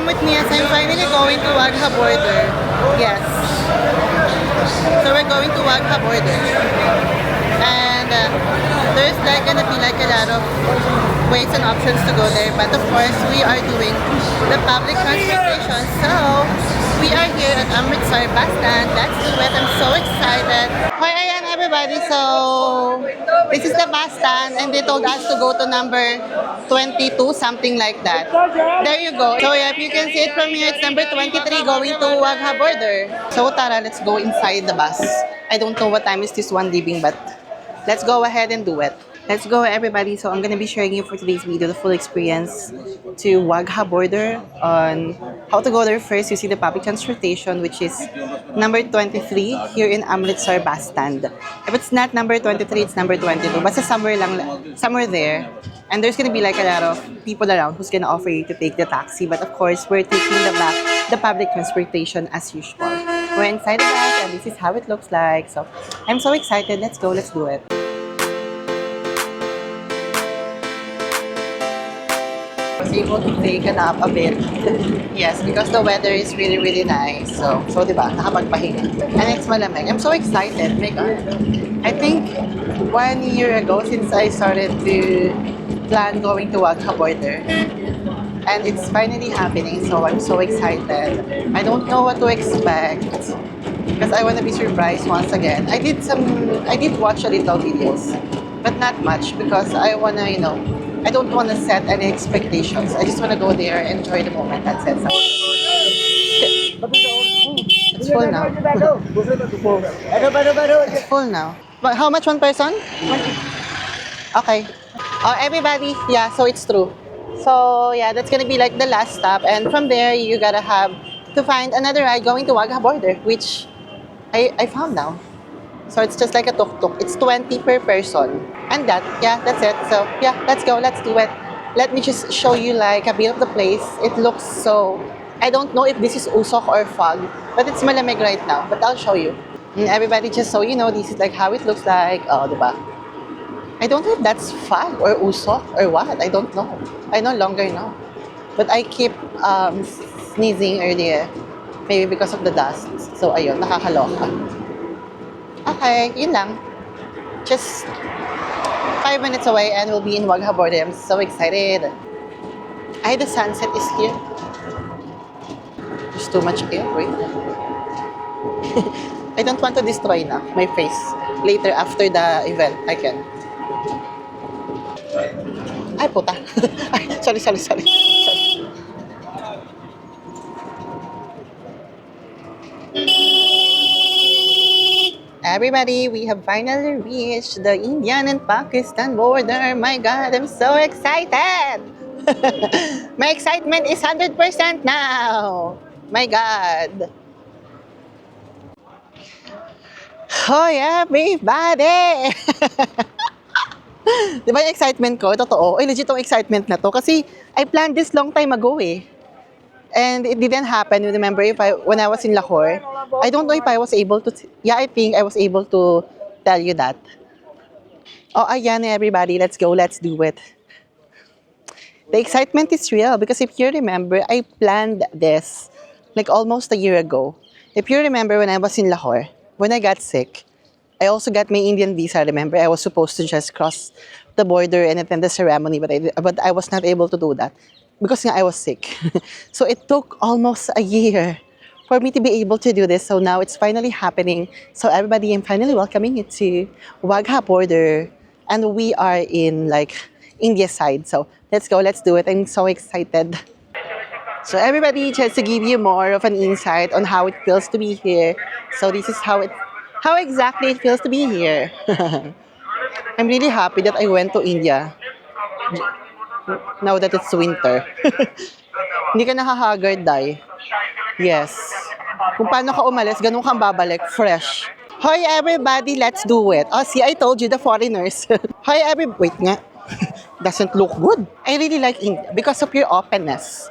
with me as I'm finally going to Wagha border. Yes. So we're going to Wagha border. And there's like gonna be like a lot of ways and options to go there. But of course, we are doing the public transportation. So we are here at Amritsar bus stand. Let's do it. I'm so excited. Hi, ayan everybody. So this is the bus stand and they told us to go to number 22, something like that. There you go. So yeah, if you can see it from here, it's number 23 going to Wagha border. So tara, let's go inside the bus. I don't know what time is this one leaving, but let's go ahead and do it. Let's go everybody. So I'm gonna be sharing you for today's video the full experience to Wagha border on how to go there. First, you see the public transportation, which is number 23 here in Amritsar bus stand. If it's not number 23, it's number 22. Basta somewhere there. And there's gonna be like a lot of people around who's gonna offer you to take the taxi. But of course, we're taking the public transportation as usual. We're inside the bus and this is how it looks like. So I'm so excited. Let's go. Let's do it. I was able to take a nap a bit. Yes, because the weather is really, really nice. So diba, nakapagpahinga. And it's malamig. I'm so excited. My God. I think 1 year ago since I started to plan going to Wagha border. And it's finally happening. So I'm so excited. I don't know what to expect. Because I want to be surprised once again. I did watch a little videos. But not much because I want to, I don't want to set any expectations. I just want to go there and enjoy the moment. That's it. So, it's full now. It's full now. But how much one person? Okay. Oh, everybody. Yeah, so it's true. So yeah, that's gonna be like the last stop. And from there, you gotta have to find another ride going to Wagha border, which I found now. So it's just like a tuk-tuk. It's 20 per person. And that's it. So yeah, let's go. Let's do it. Let me just show you like a bit of the place. It looks so... I don't know if this is usok or fog, but it's malamig right now. But I'll show you. And everybody, just so you know, this is like how it looks like. Oh, diba? I don't know if that's fog or usok or what. I don't know. I no longer know. But I keep sneezing earlier. Maybe because of the dust. So ayun, nakakaloka. Okay, yun lang. Just 5 minutes away and we'll be in Wagha border. I'm so excited. Ay, the sunset is here. There's too much air, wait. I don't want to destroy na my face. Later, after the event, I can. Ay, puta. Ay, sorry. Everybody, we have finally reached the Indian and Pakistan border. My God, I'm so excited! My excitement is 100% now! My God! Hoy, everybody! Di ba yung excitement ko? Totoo. Ay, legit yung excitement na to. Kasi I planned this long time ago eh. And it didn't happen. Remember, when I was in Lahore, I don't know if I was able to... Yeah, I think I was able to tell you that. Oh, ayan everybody. Let's go. Let's do it. The excitement is real because if you remember, I planned this like almost a year ago. If you remember when I was in Lahore, when I got sick, I also got my Indian visa, remember? I was supposed to just cross the border and attend the ceremony, but I was not able to do that. Because I was sick. So it took almost a year for me to be able to do this. So now it's finally happening. So everybody, I'm finally welcoming you to Wagha border. And we are in like India side. So let's go, let's do it. I'm so excited. So everybody, just to give you more of an insight on how it feels to be here. So this is how exactly it feels to be here. I'm really happy that I went to India. Now that it's winter. Hindi ka nakahagard, Day. Yes. Kung paano ka umalis, ganun kang babalik, fresh. Hoy, everybody, let's do it. Oh, see, I told you, the foreigners. Hoy, wait nga. Doesn't look good. I really like India because of your openness.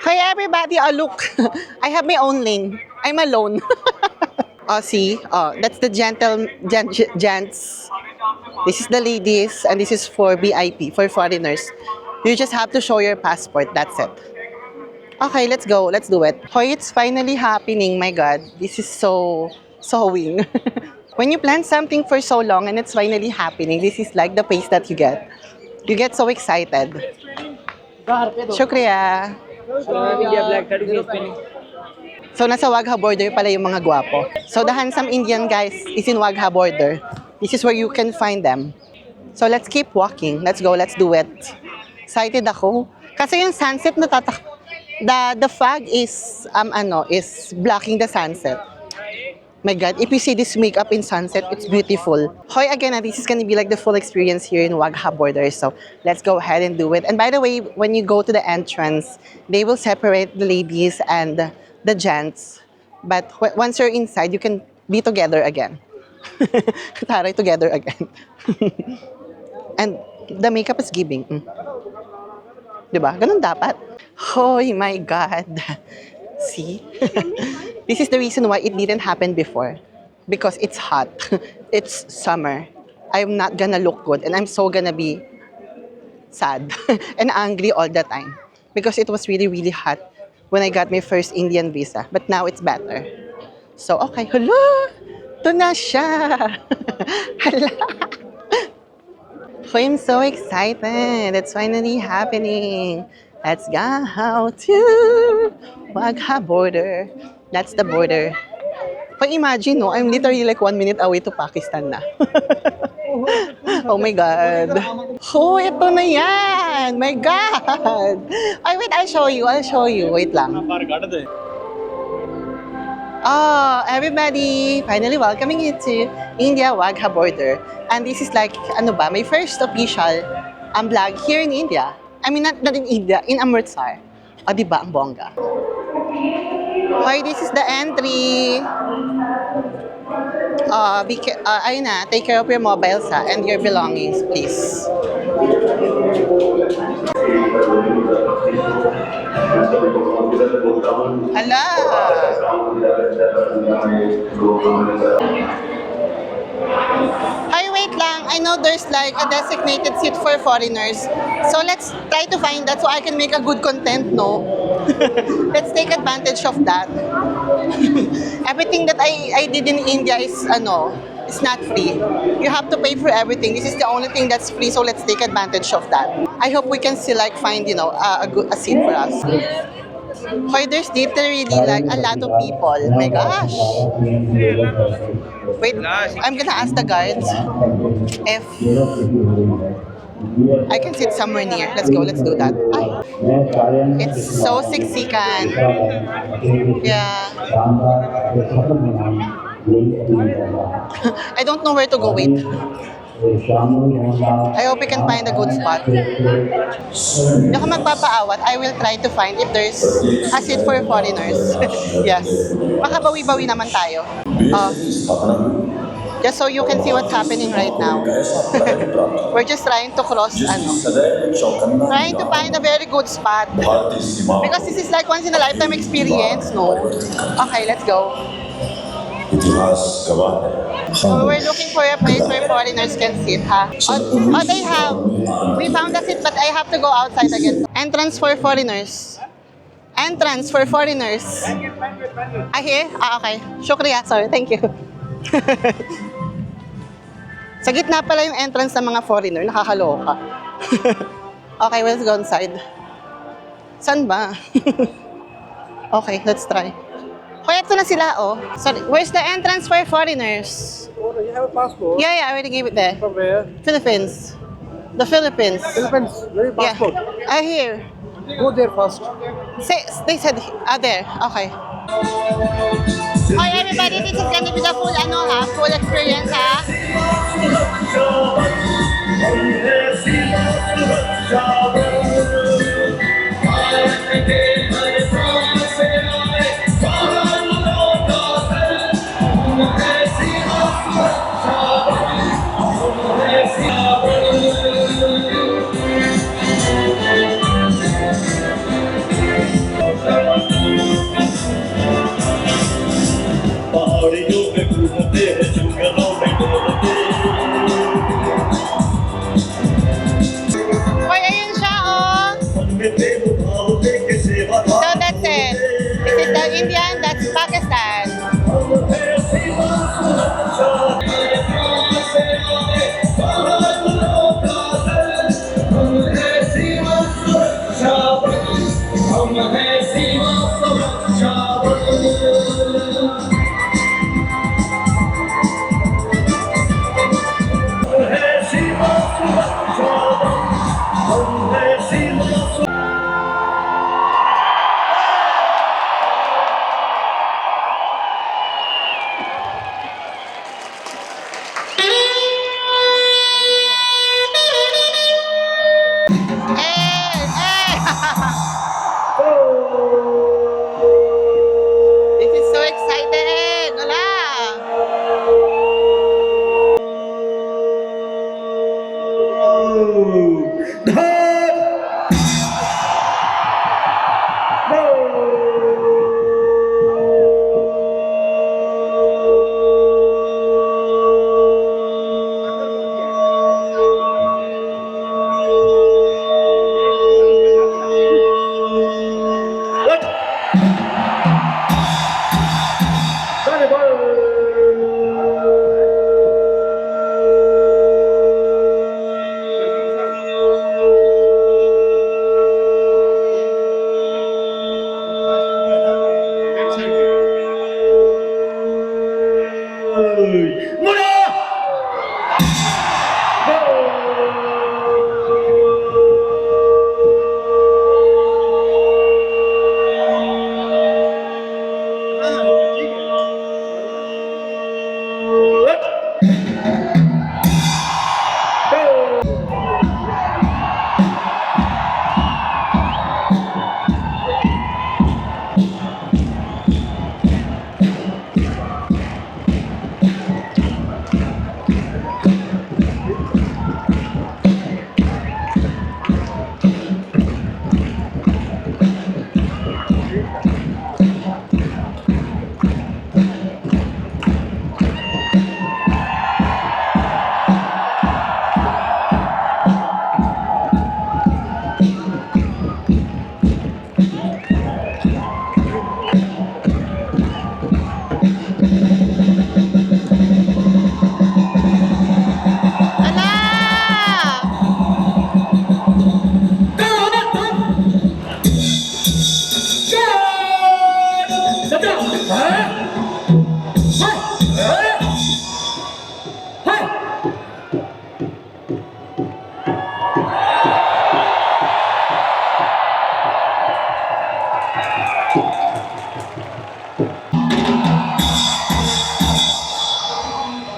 Hi, everybody. Oh, look. I have my own lane. I'm alone. Oh, see? Oh, that's the gents. This is the ladies, and this is for VIP, for foreigners. You just have to show your passport. That's it. Okay, let's go. Let's do it. Hoy, it's finally happening. My God, this is so sewing. When you plan something for so long and it's finally happening, this is like the pace that you get. You get so excited. Shukriya. So, nasa Wagha border pala yung mga gwapo. So, the handsome Indian guys is in Wagha border. This is where you can find them. So, let's keep walking. Let's go. Let's do it. Excited ako. Kasi yung sunset the fog is is blocking the sunset. My God, if you see this makeup in sunset, it's beautiful. Hoy, again, this is gonna be like the full experience here in Wagha border. So let's go ahead and do it. And by the way, when you go to the entrance, they will separate the ladies and the gents. But once you're inside, you can be together again. Taray together again. And the makeup is giving. Diba? Ganun dapat. Hoy, my God. See? This is the reason why it didn't happen before. Because it's hot. It's summer. I'm not gonna look good and I'm so gonna be sad and angry all the time. Because it was really, really hot when I got my first Indian visa. But now it's better. So, okay. Hala! Ito na siya! Hala! So, I'm so excited. It's finally happening. Let's go to Wagha border. That's the border. But imagine, no, I'm literally like 1 minute away to Pakistan na. Oh my God. Oh, ito na yan. My God. Ay, wait, I'll show you. Wait lang. Oh, everybody. Finally welcoming you to India Wagha border. And this is like, my first official vlog here in India. I mean, not in India, in Amritsar. O, diba, ang bongga. Hoy, this is the entry. Ayun na, take care of your mobiles and your belongings, please. Hala! Hi, wait lang. I know there's like a designated seat for foreigners. So let's try to find that so I can make a good content, no? Let's take advantage of that. Everything that I did in India is not free. You have to pay for everything. This is the only thing that's free, so let's take advantage of that. I hope we can still like find, a seat for us. Hoy, there's literally like a lot of people. My gosh. Wait, I'm gonna ask the guards if I can sit somewhere near. Let's go, let's do that. Ay, it's so siksikan. Yeah. I don't know where to go, wait. I hope we can find a good spot. Hindi ako magpapaawat. I will try to find if there's a seat for foreigners. Yes. Makabawi-bawi naman tayo. Just so you can see what's happening right now. We're just trying to cross, trying to find a very good spot. Because this is like once in a lifetime experience, no? Okay, let's go. So we're looking for a place where foreigners can sit, ha? Oh, they have. We found a seat, but I have to go outside again. Entrance for foreigners. Entrance for foreigners. Here? Okay. Shukriya. Sorry. Thank you. Sa gitna pala yung entrance ng mga foreigner. Nakakaloka. Okay, let's go inside. Saan ba? Okay, let's try. Hoy, ito na sila, oh. Sorry, where's the entrance for foreigners? Oh, you have a passport? Yeah, I already gave it there. From where? Philippines. The Philippines. Philippines. Where is your passport? Yeah. Here. Go there first. They said, there. Okay. Hi, everybody. This is gonna be the full, full experience, ha? Why are you So that's it. This is the Indian, that's Pakistan. Hey, hey. This is so excited. Wala.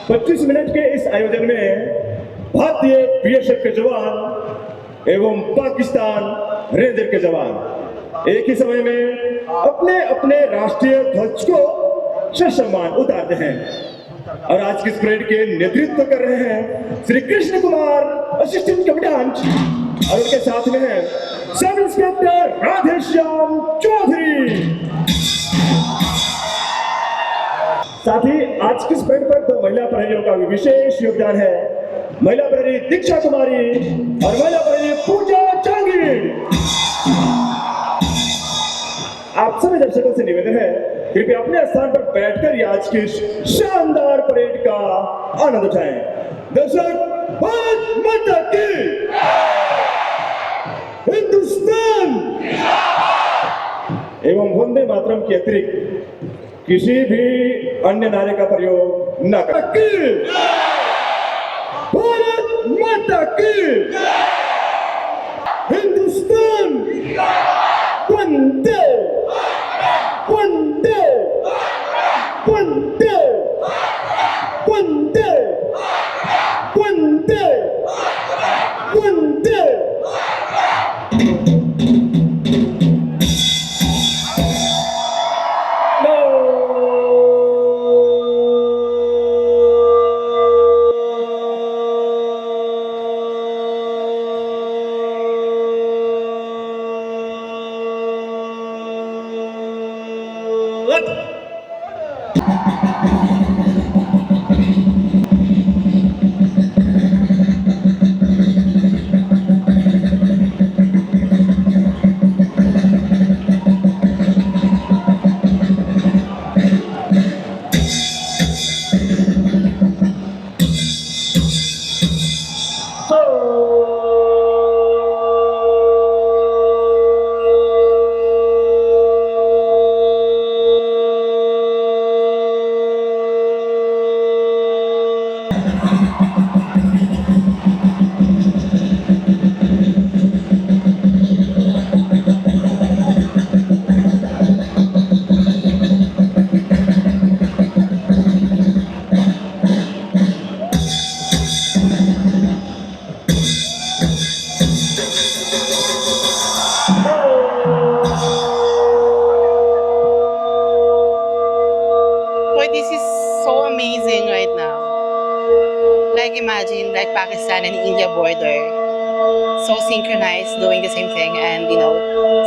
पच्चीस मिनट के इस आयोजन में भारतीय बीएसएफ के जवान एवं पाकिस्तान रेंजर के जवान एक ही समय में अपने अपने राष्ट्रीय ध्वज को ससम्मान उतारते हैं और आज की इस परेड के नेतृत्व कर रहे हैं श्री कृष्ण कुमार असिस्टेंट कमांडेंट और उनके साथ में है सब इंस्पेक्टर राधेश्याम चौधरी। साथ ही आज की इस परेड पर दो महिला प्रहरियों का भी विशेष योगदान है, महिला प्रहरी दीक्षा कुमारी और महिला प्रहरी पूजा जांगीर। आप सभी दर्शकों से निवेदन है कृपया अपने स्थान पर बैठकर आज की इस शानदार परेड का आनंद उठाएं। दर्शक भारत माता की हिंदुस्तान एवं वंदे मातरम के अतिरिक्त किसी भी अन्य नारे का प्रयोग न करें। भारत माता की हिंदुस्तान वंदे वंदे वंदे वंदे वंदे वंदे। the border, so synchronized, doing the same thing, and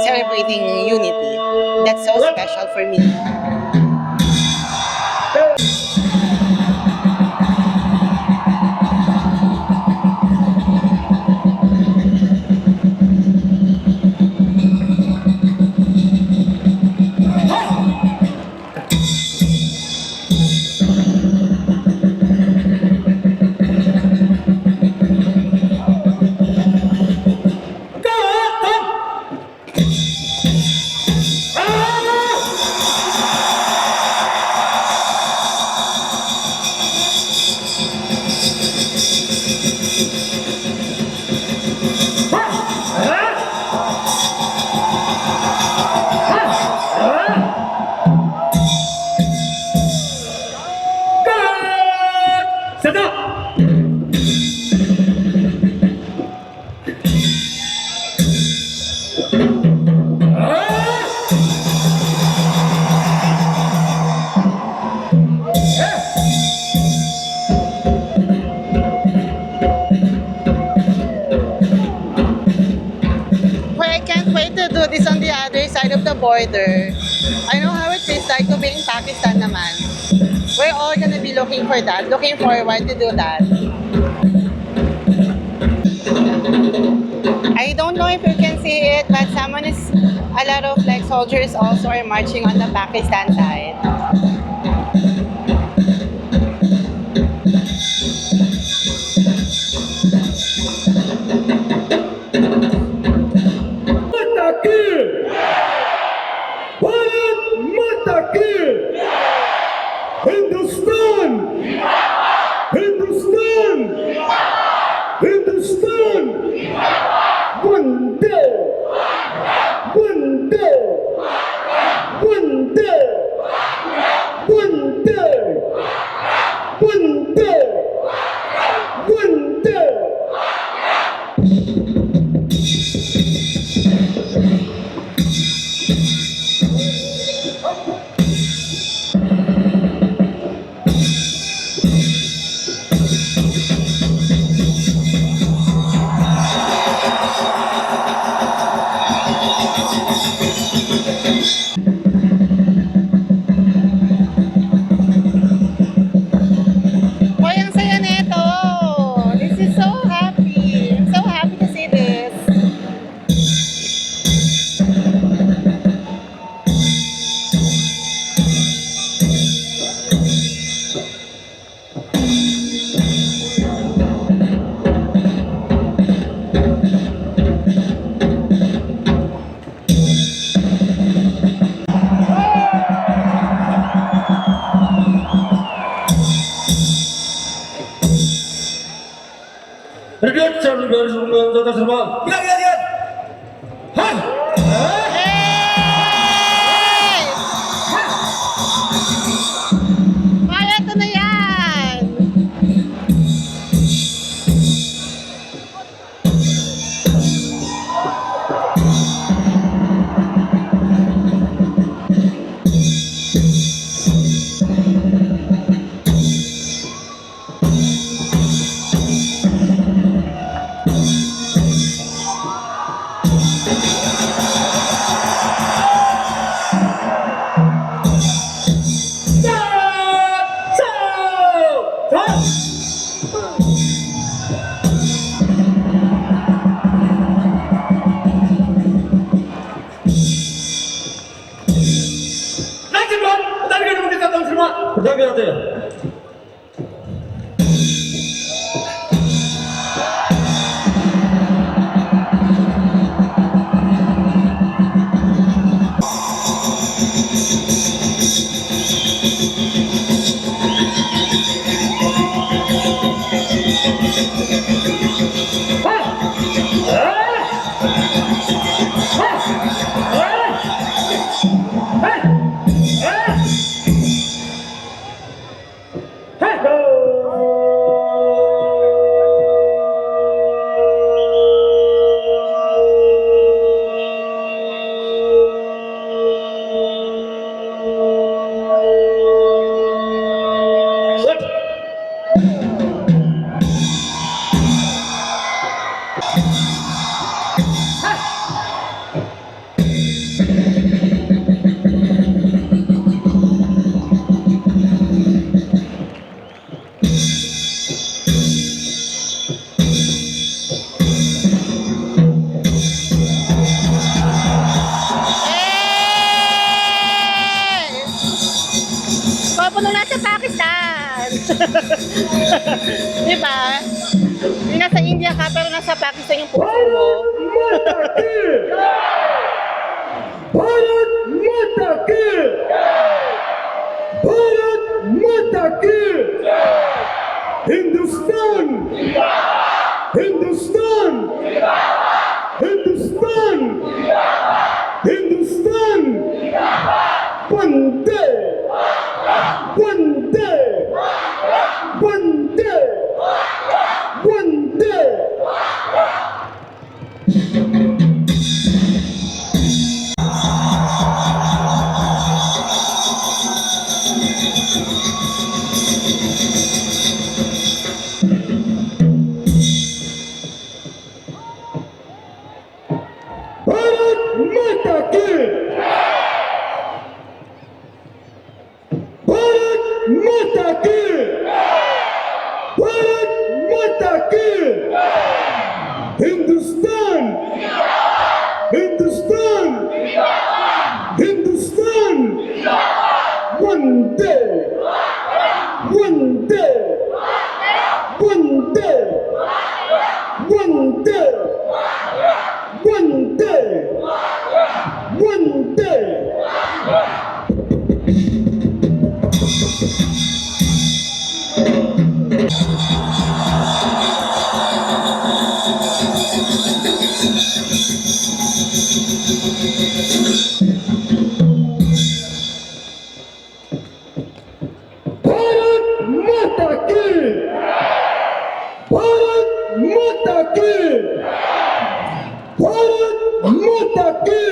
celebrating unity. That's so special for me. Well, I can't wait to do this on the other side of the border. I know how it feels like to be in Pakistan naman. We're all gonna be looking for that, looking forward to do that. I don't know if you can see it, but a lot of like soldiers also are marching on the Pakistan side. Hindustan हिंदुस्तान हिंदुस्तान Vande Vande Vande Vande Vande Vande Hoy, ang saya nito! This is so happy! I'm so happy to see this. Redet dari Sumatera Terbang. Lihat. Han. Hey! Kaya ito na yan! Jaga hati. Di ba? Yung nasa India ka, pero nasa Pakistan yung puso mo. Bharat माता की भारत माता की हिंदुस्तान हिंदुस्तान हिंदुस्तान हिंदुस्तान वंदे वंदे वंदे वंदे भारत माता की भारत माता की भारत माता की हिंदुस्तान हिंदुस्तान हिंदुस्तान वंदे वंदे वंदे वंदे वंदे वंदे भारत माता की भारत माता की भारत माता की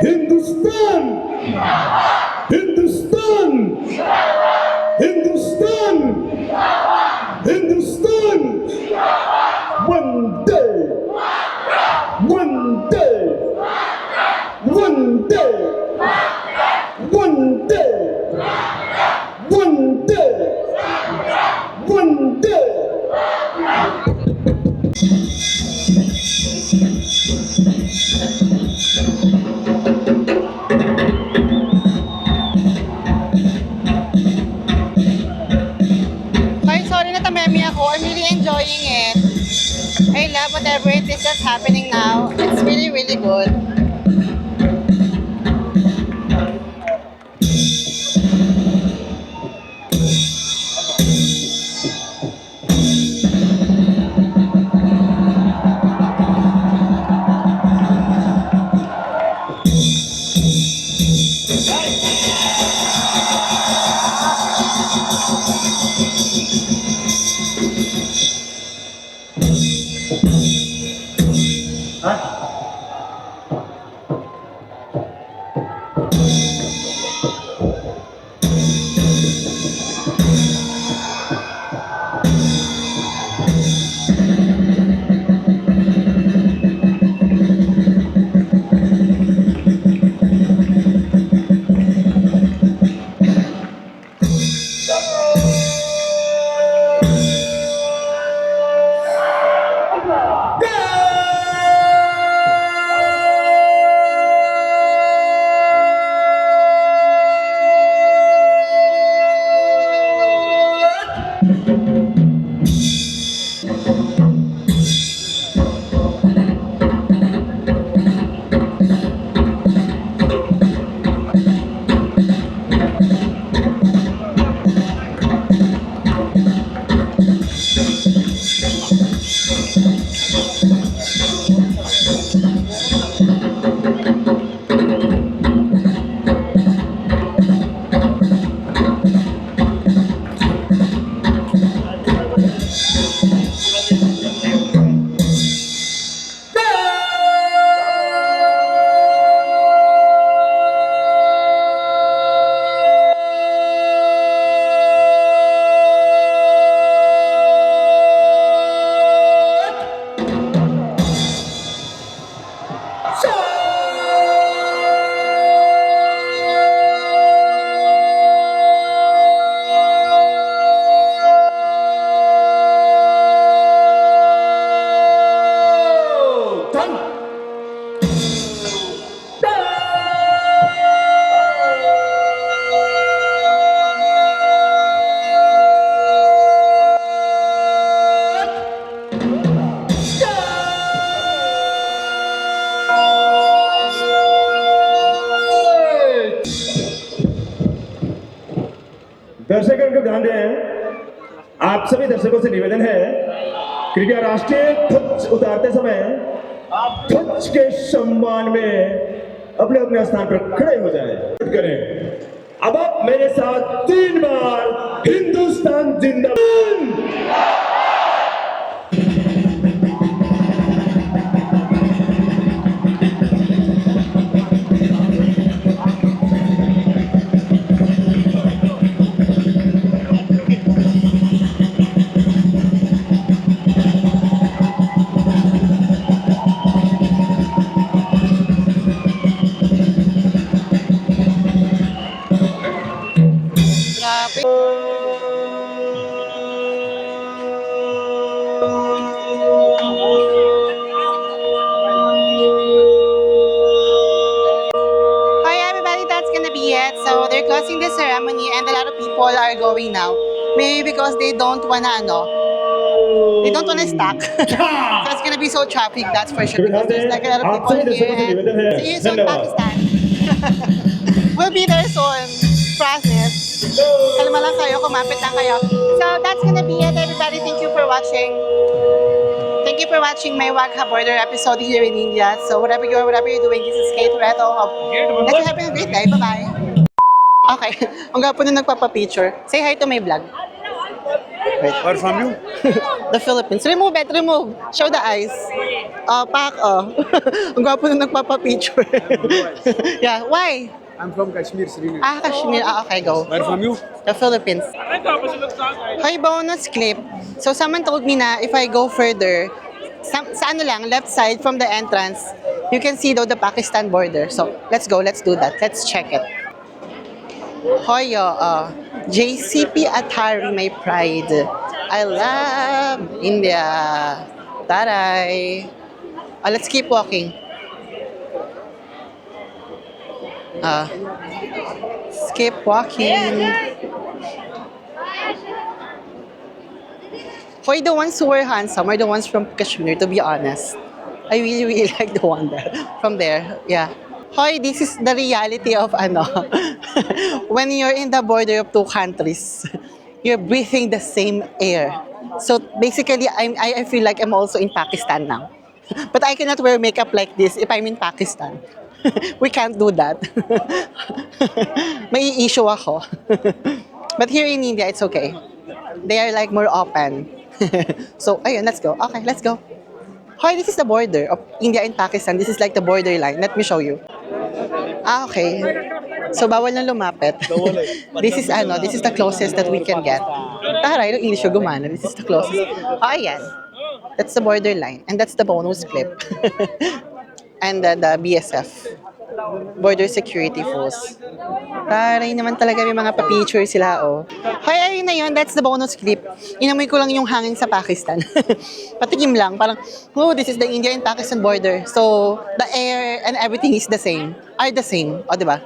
हिंदुस्तान हिंदुस्तान हिंदुस्तान हिंदुस्तान वंदे वंदे वंदे वंदे वंदे वंदे Sorry na tamemi ako. I'm really enjoying it. I love whatever it is that's happening now. It's really, really good. ध्यान दें, आप सभी दर्शकों से निवेदन है, कृपया राष्ट्रीय ध्वज उतारते समय ध्वज के सम्मान में अपने अपने स्थान पर खड़े हो जाएं। करें। अब आप मेरे साथ 3 बार हिंदुस्तान जिंदाबाद। Grabe. Hi everybody, that's gonna be it. So they're closing the ceremony and a lot of people are going now. Maybe because they don't wanna stack. So it's gonna be so traffic, that's for sure. Because there's like a lot of आप सभी people दर्शकों से here. निवेदन है, See you soon, धन्यवाद। Pakistan. We'll be there soon. Promise. Kalma lang kayo, kumapit lang kayo. So that's gonna be it everybody. Thank you for watching. Thank you for watching my Wagha Border episode here in India. So whatever you're doing, this is Kate Reto. Let you have a great day. Bye-bye. Okay. Ang gapo na nagpapapicture. Say hi to my vlog. Where from you? The Philippines. Remove it, remove. Show the eyes. Pak, Ang gapo na nagpapapicture. Yeah, why? I'm from Kashmir, Srinagar. Kashmir. Okay, go. Where from you? The Philippines. Hi, bonus clip. So someone told me na if I go further, sa ano lang, left side from the entrance, you can see though the Pakistan border. So let's go, let's do that. Let's check it. Hoy, JCP Atari, my pride. I love India. Taray. Let's keep walking. Keep walking. For the ones who were handsome are the ones from Kashmir, to be honest. I really, really like the one there. From there, yeah. Hoy, this is the reality of when you're in the border of two countries, you're breathing the same air. So basically, I feel like I'm also in Pakistan now. But I cannot wear makeup like this if I'm in Pakistan. We can't do that. May issue ako. But here in India, it's okay. They are like more open. So, ayun, let's go. Okay, let's go. Hoy, this is the border of India and Pakistan. This is like the borderline. Let me show you. Okay. So, bawal na lumapit. This is the closest that we can get. Taray, yung English yung gumana. This is the closest. Ayan. That's the borderline. And that's the bonus clip. And the BSF. Border Security Force. Taray naman talaga, may mga pa-picture sila, oh. Hoy, ayun na yun, that's the bonus clip. Inamoy ko lang yung hangin sa Pakistan. Patikim lang, parang, oh, this is the India and Pakistan border. So, the air and everything is the same. Are the same. O, diba?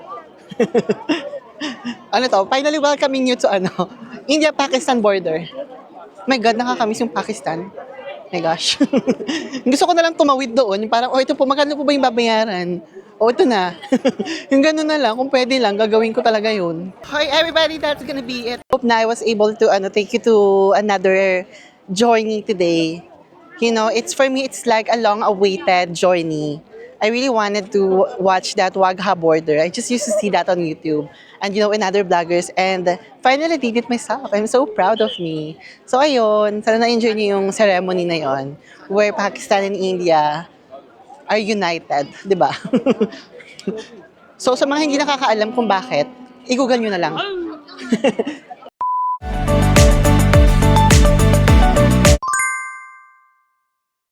Ano to? Finally welcoming you to India-Pakistan border. My God, nakakamiss yung Pakistan. My gosh. Gusto ko na lang tumawid doon. Yung parang, oh, ito po, magkano po ba yung babayaran? Oh, ito na. Yung gano'n na lang, kung pwede lang, gagawin ko talaga yun. Hi everybody, that's gonna be it. Hope na I was able to take you to another journey today. You know, for me, it's like a long-awaited journey. I really wanted to watch that Wagha border. I just used to see that on YouTube. And in other vloggers. And finally did it myself. I'm so proud of me. So ayun, sana na-enjoy niyo yung ceremony na yon, where Pakistan and India are united, di ba? So sa mga hindi nakakaalam kung bakit, i-google nyo na lang.